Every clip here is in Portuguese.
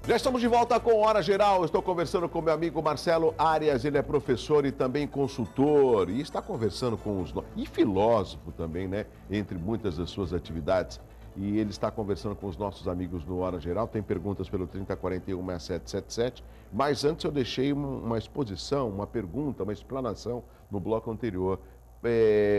Já estamos de volta com Hora Geral. Estou conversando com meu amigo Marcelo Arias. Ele é professor e também consultor. E está conversando com os... E filósofo também, né? Entre muitas das suas atividades. E ele está conversando com os nossos amigos no Hora Geral. Tem perguntas pelo 3041-6777. Mas antes eu deixei uma exposição, uma pergunta, uma explanação no bloco anterior.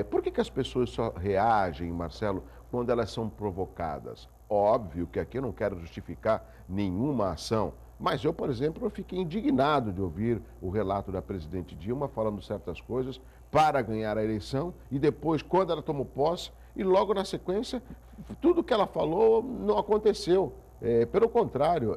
Por que as pessoas só reagem, Marcelo, quando elas são provocadas? Óbvio que aqui eu não quero justificar nenhuma ação, mas eu, por exemplo, eu fiquei indignado de ouvir o relato da presidente Dilma falando certas coisas para ganhar a eleição e depois, quando ela tomou posse, e logo na sequência, tudo que ela falou não aconteceu. Pelo contrário,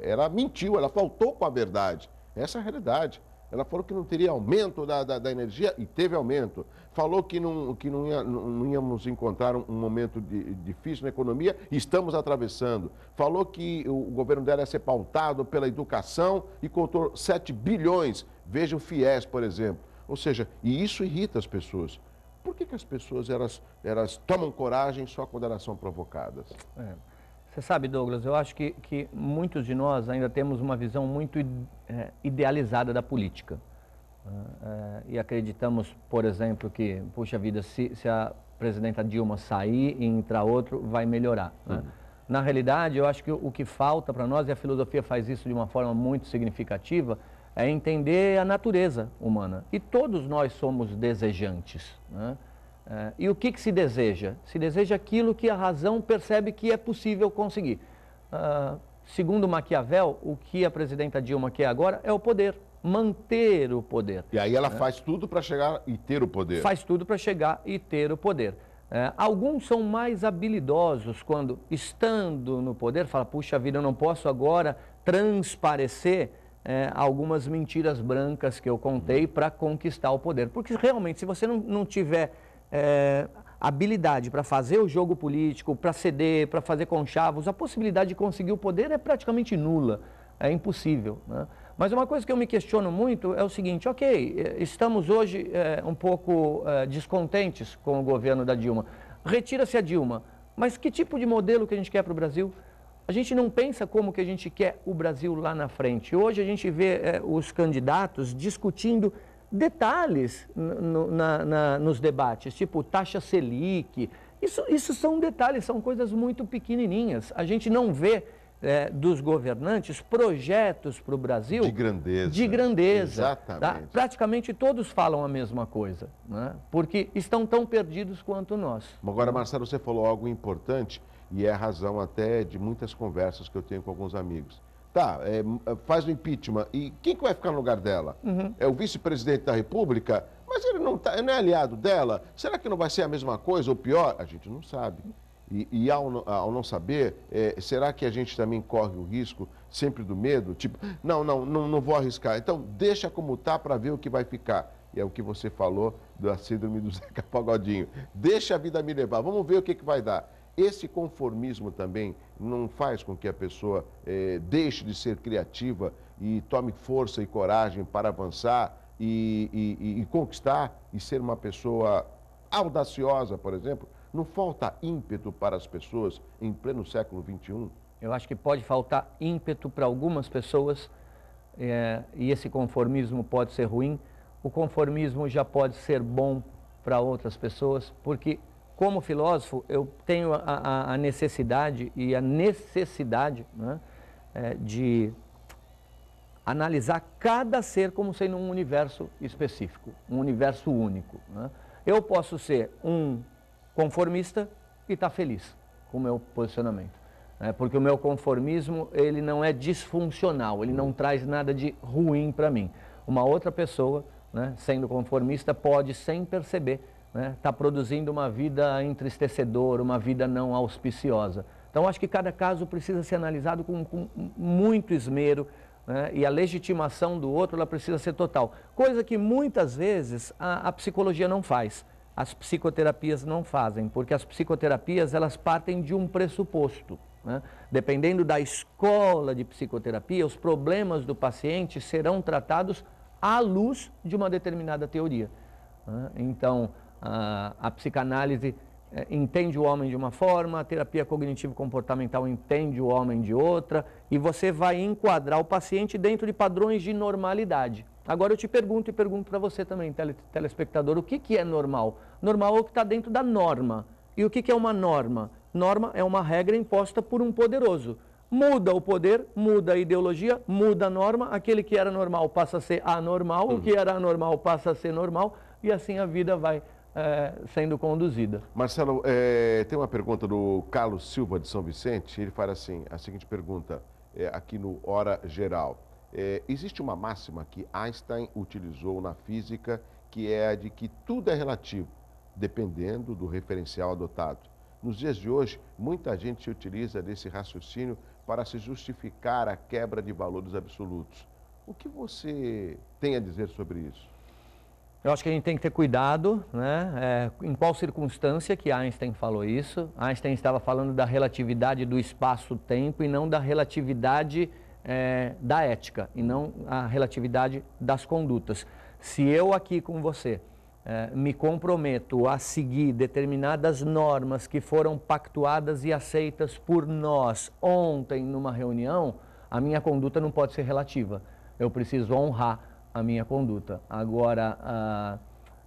ela mentiu, ela faltou com a verdade. Essa é a realidade. Ela falou que não teria aumento da energia e teve aumento. Falou que não íamos encontrar um momento difícil na economia e estamos atravessando. Falou que o governo dela ia ser pautado pela educação e contou 7 bilhões. Veja o FIES, por exemplo. Ou seja, e isso irrita as pessoas. Por que as pessoas elas tomam coragem só quando elas são provocadas? Você sabe, Douglas, eu acho que muitos de nós ainda temos uma visão muito idealizada da política. E acreditamos, por exemplo, que, puxa vida, se a presidenta Dilma sair e entrar outro, vai melhorar. Né? Na realidade, eu acho que o que falta para nós, e a filosofia faz isso de uma forma muito significativa, é entender a natureza humana. E todos nós somos desejantes, né? E o que se deseja? Se deseja aquilo que a razão percebe que é possível conseguir. Segundo Maquiavel, o que a presidenta Dilma quer agora é o poder, manter o poder. E aí ela faz tudo para chegar e ter o poder. Faz tudo para chegar e ter o poder. Alguns são mais habilidosos quando, estando no poder, falam, puxa vida, eu não posso agora transparecer algumas mentiras brancas que eu contei para conquistar o poder. Porque realmente, se você não tiver habilidade para fazer o jogo político, para ceder, para fazer conchavos, a possibilidade de conseguir o poder é praticamente nula, é impossível, né? Mas uma coisa que eu me questiono muito é o seguinte, ok, estamos hoje um pouco descontentes com o governo da Dilma, retira-se a Dilma, mas que tipo de modelo que a gente quer para o Brasil? A gente não pensa como que a gente quer o Brasil lá na frente. Hoje a gente vê os candidatos discutindo detalhes nos debates, tipo taxa Selic. Isso são detalhes, são coisas muito pequenininhas. A gente não vê dos governantes projetos para o Brasil de grandeza. De grandeza. Exatamente. Tá? Praticamente todos falam a mesma coisa, né? Porque estão tão perdidos quanto nós. Agora, Marcelo, você falou algo importante e é a razão até de muitas conversas que eu tenho com alguns amigos. Tá, faz o impeachment. E quem que vai ficar no lugar dela? É o vice-presidente da República? Mas ele não é aliado dela? Será que não vai ser a mesma coisa ou pior? A gente não sabe. E ao não saber, será que a gente também corre o risco sempre do medo? Tipo, não vou arriscar. Então, deixa como está para ver o que vai ficar. E é o que você falou da síndrome do Zeca Pagodinho. Deixa a vida me levar, vamos ver o que vai dar. Esse conformismo também não faz com que a pessoa deixe de ser criativa e tome força e coragem para avançar e conquistar e ser uma pessoa audaciosa, por exemplo? Não falta ímpeto para as pessoas em pleno século XXI? Eu acho que pode faltar ímpeto para algumas pessoas e esse conformismo pode ser ruim. O conformismo já pode ser bom para outras pessoas, porque como filósofo, eu tenho a necessidade né, de analisar cada ser como sendo um universo específico, um universo único, né? Eu posso ser um conformista e estar feliz com o meu posicionamento, né? Porque o meu conformismo, ele não é disfuncional, ele não traz nada de ruim para mim. Uma outra pessoa, né, sendo conformista, pode, sem perceber, está produzindo uma vida entristecedora, uma vida não auspiciosa. Então, acho que cada caso precisa ser analisado com muito esmero, né? E a legitimação do outro ela precisa ser total. Coisa que muitas vezes a psicologia não faz, as psicoterapias não fazem, porque as psicoterapias elas partem de um pressuposto, né? Dependendo da escola de psicoterapia, os problemas do paciente serão tratados à luz de uma determinada teoria, né? Então, a psicanálise entende o homem de uma forma, a terapia cognitivo-comportamental entende o homem de outra, e você vai enquadrar o paciente dentro de padrões de normalidade. Agora eu te pergunto e pergunto para você também, telespectador, o que é normal? Normal é o que está dentro da norma. E o que é uma norma? Norma é uma regra imposta por um poderoso. Muda o poder, muda a ideologia, muda a norma, aquele que era normal passa a ser anormal, o que era anormal passa a ser normal, e assim a vida vai sendo conduzida. Marcelo, tem uma pergunta do Carlos Silva de São Vicente. Ele faz assim, a seguinte pergunta, aqui no Hora Geral. Existe uma máxima que Einstein utilizou na física, que é a de que tudo é relativo, dependendo do referencial adotado. Nos dias de hoje, muita gente se utiliza desse raciocínio para se justificar a quebra de valores absolutos. O que você tem a dizer sobre isso? Eu acho que a gente tem que ter cuidado, né? Em qual circunstância que Einstein falou isso. Einstein estava falando da relatividade do espaço-tempo e não da relatividade da ética, e não a relatividade das condutas. Se eu aqui com você me comprometo a seguir determinadas normas que foram pactuadas e aceitas por nós ontem numa reunião, a minha conduta não pode ser relativa. Eu preciso honrar a minha conduta. Agora,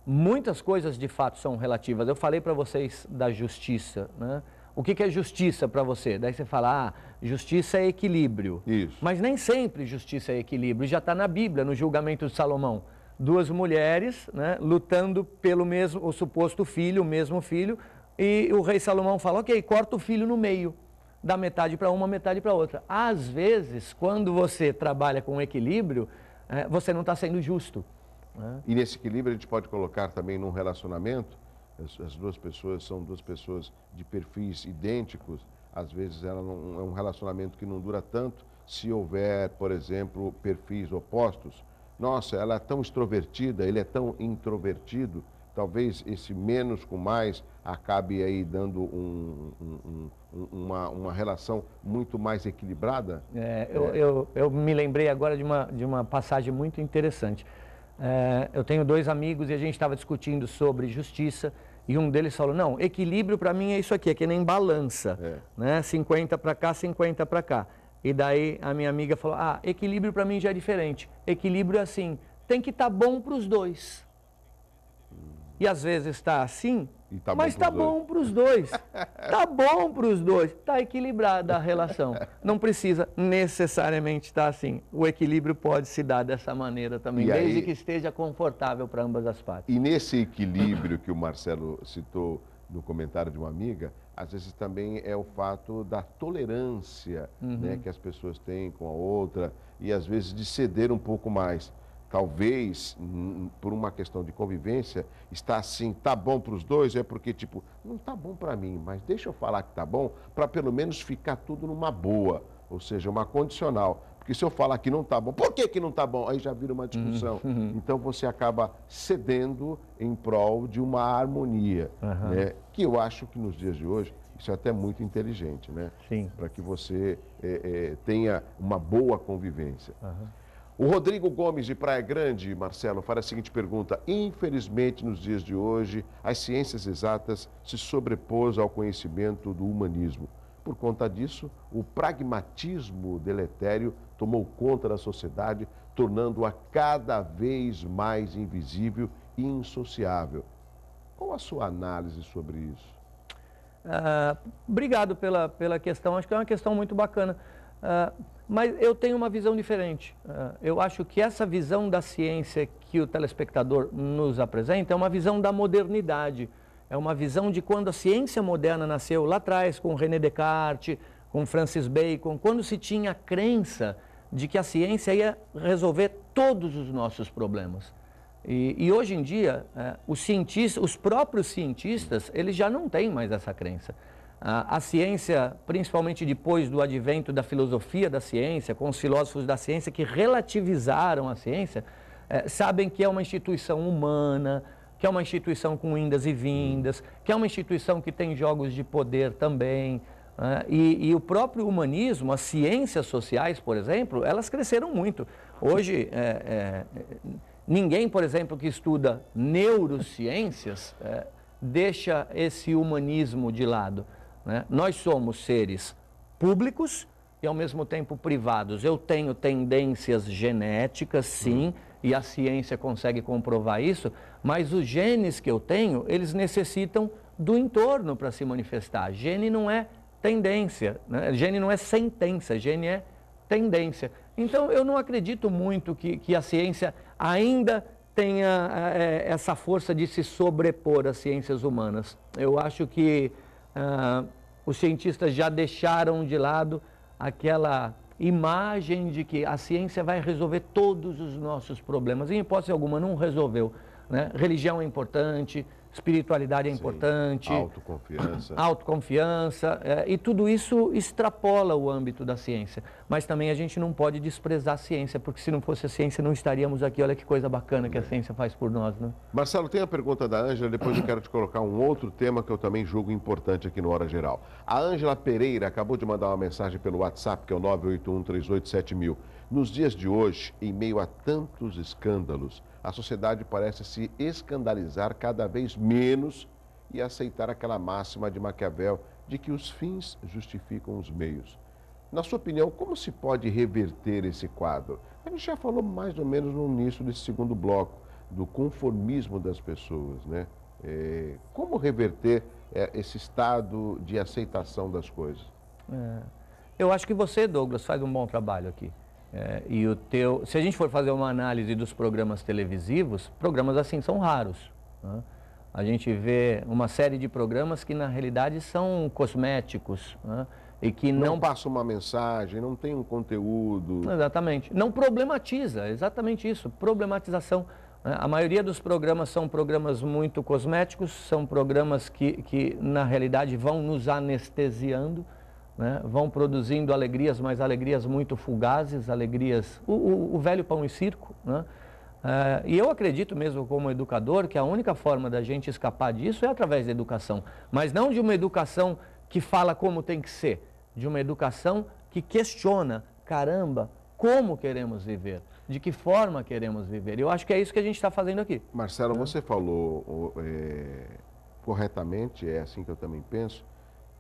muitas coisas de fato são relativas. Eu falei para vocês da justiça, né? O que é justiça para você? Daí você fala, justiça é equilíbrio. Isso. Mas nem sempre justiça é equilíbrio. Já está na Bíblia, no julgamento de Salomão. Duas mulheres, né, lutando pelo mesmo, o suposto filho, o mesmo filho, e o rei Salomão fala, ok, corta o filho no meio, dá metade para uma, metade para outra. Às vezes, quando você trabalha com equilíbrio, você não está sendo justo. Né? E nesse equilíbrio a gente pode colocar também num relacionamento, as duas pessoas são duas pessoas de perfis idênticos, às vezes ela não, é um relacionamento que não dura tanto se houver, por exemplo, perfis opostos. Nossa, ela é tão extrovertida, ele é tão introvertido, talvez esse menos com mais acabe aí dando uma relação muito mais equilibrada? Eu me lembrei agora de uma passagem muito interessante. Eu tenho dois amigos e a gente estava discutindo sobre justiça e um deles falou, não, equilíbrio para mim é isso aqui, é que nem balança, né? 50 para cá, 50 para cá. E daí a minha amiga falou, equilíbrio para mim já é diferente. Equilíbrio é assim, tem que estar bom para os dois. E às vezes está assim, mas está bom para os dois. Está bom para os dois. Está equilibrada a relação. Não precisa necessariamente estar assim. O equilíbrio pode se dar dessa maneira também, desde que esteja confortável para ambas as partes. E nesse equilíbrio que o Marcelo citou no comentário de uma amiga, às vezes também é o fato da tolerância, né, que as pessoas têm com a outra e às vezes de ceder um pouco mais. Talvez, por uma questão de convivência, está assim, tá bom para os dois, é porque, tipo, não tá bom para mim, mas deixa eu falar que tá bom, para pelo menos ficar tudo numa boa, ou seja, uma condicional. Porque se eu falar que não tá bom, por que não tá bom? Aí já vira uma discussão. Então você acaba cedendo em prol de uma harmonia, né? Que eu acho que nos dias de hoje, isso é até muito inteligente, né? Sim. Para que você tenha uma boa convivência. O Rodrigo Gomes, de Praia Grande, Marcelo, faz a seguinte pergunta. Infelizmente, nos dias de hoje, as ciências exatas se sobrepôs ao conhecimento do humanismo. Por conta disso, o pragmatismo deletério tomou conta da sociedade, tornando-a cada vez mais invisível e insociável. Qual a sua análise sobre isso? Obrigado pela questão, acho que é uma questão muito bacana. Mas eu tenho uma visão diferente. Eu acho que essa visão da ciência que o telespectador nos apresenta é uma visão da modernidade. É uma visão de quando a ciência moderna nasceu lá atrás, com René Descartes, com Francis Bacon, quando se tinha a crença de que a ciência ia resolver todos os nossos problemas. E hoje em dia, os próprios cientistas, eles já não têm mais essa crença. A ciência, principalmente depois do advento da filosofia da ciência, com os filósofos da ciência que relativizaram a ciência, sabem que é uma instituição humana, que é uma instituição com indas e vindas, que é uma instituição que tem jogos de poder também. E o próprio humanismo, as ciências sociais, por exemplo, elas cresceram muito. Hoje, ninguém, por exemplo, que estuda neurociências deixa esse humanismo de lado, né? Nós somos seres públicos e ao mesmo tempo privados. Eu tenho tendências genéticas, sim, e a ciência consegue comprovar isso, mas os genes que eu tenho, eles necessitam do entorno para se manifestar. Gene não é tendência, né? Gene não é sentença, gene é tendência. Então, eu não acredito muito que a ciência ainda tenha essa força de se sobrepor às ciências humanas. Eu acho que os cientistas já deixaram de lado aquela imagem de que a ciência vai resolver todos os nossos problemas. Em hipótese alguma, não resolveu, né? Religião é importante, espiritualidade é importante. Autoconfiança. Autoconfiança, e tudo isso extrapola o âmbito da ciência. Mas também a gente não pode desprezar a ciência, porque se não fosse a ciência não estaríamos aqui. Olha que coisa bacana que a ciência faz por nós, né? Marcelo, tem a pergunta da Ângela, depois eu quero te colocar um outro tema que eu também julgo importante aqui no Hora Geral. A Ângela Pereira acabou de mandar uma mensagem pelo WhatsApp, que é o 981387000. Nos dias de hoje, em meio a tantos escândalos, a sociedade parece se escandalizar cada vez menos e aceitar aquela máxima de Maquiavel de que os fins justificam os meios. Na sua opinião, como se pode reverter esse quadro? A gente já falou mais ou menos no início desse segundo bloco, do conformismo das pessoas, né? Como reverter esse estado de aceitação das coisas? Eu acho que você, Douglas, faz um bom trabalho aqui. Se a gente for fazer uma análise dos programas televisivos, programas assim são raros, né? A gente vê uma série de programas que na realidade são cosméticos, né? E que não passa uma mensagem, não tem um conteúdo. Exatamente. Não problematiza, exatamente isso, problematização. A maioria dos programas são programas muito cosméticos, são programas que na realidade vão nos anestesiando, né? Vão produzindo alegrias, mas alegrias muito fugazes, alegrias, o velho pão e circo, né? E eu acredito mesmo como educador que a única forma da gente escapar disso é através da educação, mas não de uma educação que fala como tem que ser, de uma educação que questiona, caramba, como queremos viver, de que forma queremos viver. Eu acho que é isso que a gente está fazendo aqui. Marcelo, você falou corretamente, é assim que eu também penso.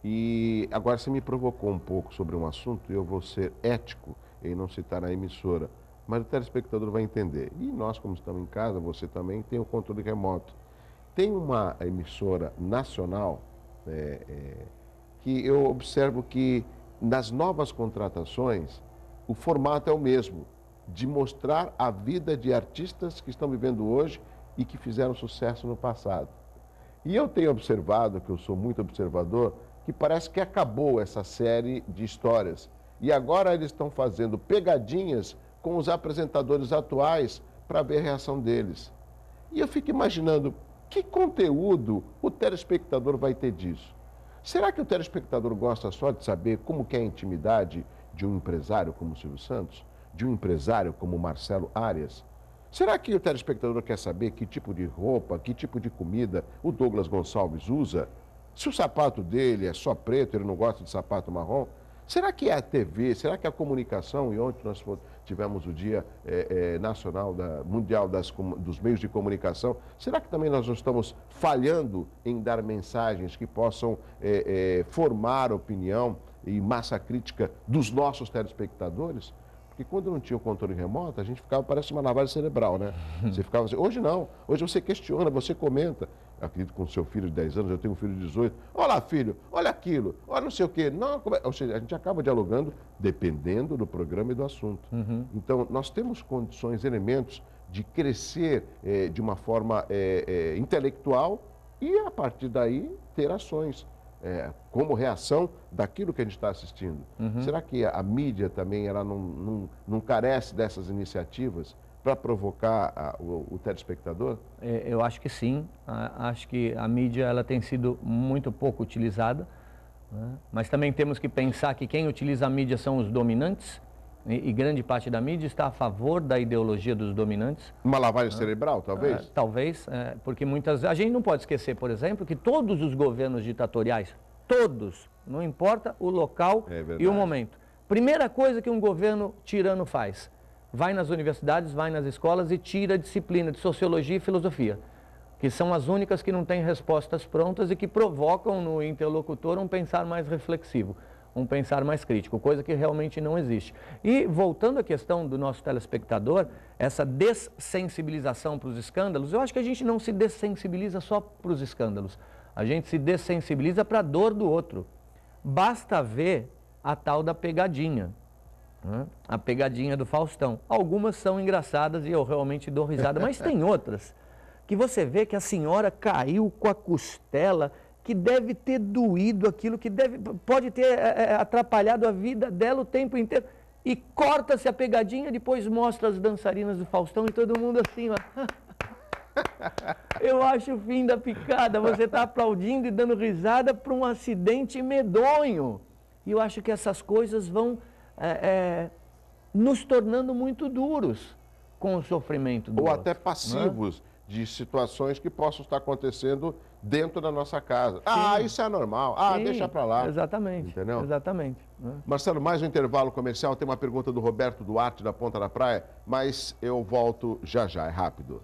E agora você me provocou um pouco sobre um assunto e eu vou ser ético em não citar a emissora, mas o telespectador vai entender. E nós, como estamos em casa, você também tem o controle remoto. Tem uma emissora nacional que eu observo que nas novas contratações o formato é o mesmo, de mostrar a vida de artistas que estão vivendo hoje e que fizeram sucesso no passado. E eu tenho observado, que eu sou muito observador, que parece que acabou essa série de histórias. E agora eles estão fazendo pegadinhas com os apresentadores atuais para ver a reação deles. E eu fico imaginando, que conteúdo o telespectador vai ter disso? Será que o telespectador gosta só de saber como que é a intimidade de um empresário como o Silvio Santos? De um empresário como o Marcelo Arias? Será que o telespectador quer saber que tipo de roupa, que tipo de comida o Douglas Gonçalves usa? Se o sapato dele é só preto, ele não gosta de sapato marrom? Será que é a TV, será que é a comunicação, e ontem nós tivemos o Dia Nacional, Mundial dos Meios de Comunicação, será que também nós não estamos falhando em dar mensagens que possam formar opinião e massa crítica dos nossos telespectadores? Porque quando não tinha o controle remoto, a gente ficava, parece uma lavagem cerebral, né? Você ficava assim, hoje não, hoje você questiona, você comenta. Eu acredito com o seu filho de 10 anos, eu tenho um filho de 18. Olha lá, filho, olha aquilo, olha não sei o quê. Não, ou seja, a gente acaba dialogando dependendo do programa e do assunto. Então, nós temos condições, elementos de crescer de uma forma intelectual e, a partir daí, ter ações. Como reação daquilo que a gente está assistindo. Será que a mídia também ela não carece dessas iniciativas para provocar o telespectador? Eu acho que sim. Acho que a mídia ela tem sido muito pouco utilizada, né? Mas também temos que pensar que quem utiliza a mídia são os dominantes, e grande parte da mídia está a favor da ideologia dos dominantes. Uma lavagem cerebral, talvez? Talvez, porque a gente não pode esquecer, por exemplo, que todos os governos ditatoriais, todos, não importa o local e o momento. Primeira coisa que um governo tirano faz, vai nas universidades, vai nas escolas e tira a disciplina de sociologia e filosofia. que são as únicas que não têm respostas prontas e que provocam no interlocutor um pensar mais reflexivo, um pensar mais crítico, coisa que realmente não existe. E voltando à questão do nosso telespectador, essa dessensibilização para os escândalos, eu acho que a gente não se dessensibiliza só para os escândalos, a gente se dessensibiliza para a dor do outro. Basta ver a tal da pegadinha, né? A pegadinha do Faustão. Algumas são engraçadas e eu realmente dou risada, mas tem outras que você vê que a senhora caiu com a costela, que deve ter doído aquilo, que pode ter atrapalhado a vida dela o tempo inteiro. E corta-se a pegadinha, depois mostra as dançarinas do Faustão e todo mundo assim, ó. Eu acho o fim da picada, você está aplaudindo e dando risada para um acidente medonho. E eu acho que essas coisas vão nos tornando muito duros com o sofrimento do outro. Ou até passivos, né? De situações que possam estar acontecendo dentro da nossa casa. Sim. Ah, isso é normal. Ah, sim, deixa para lá. Exatamente. Entendeu? Exatamente. Né? Marcelo, mais um intervalo comercial. Tem uma pergunta do Roberto Duarte, da Ponta da Praia, mas eu volto já já, é rápido.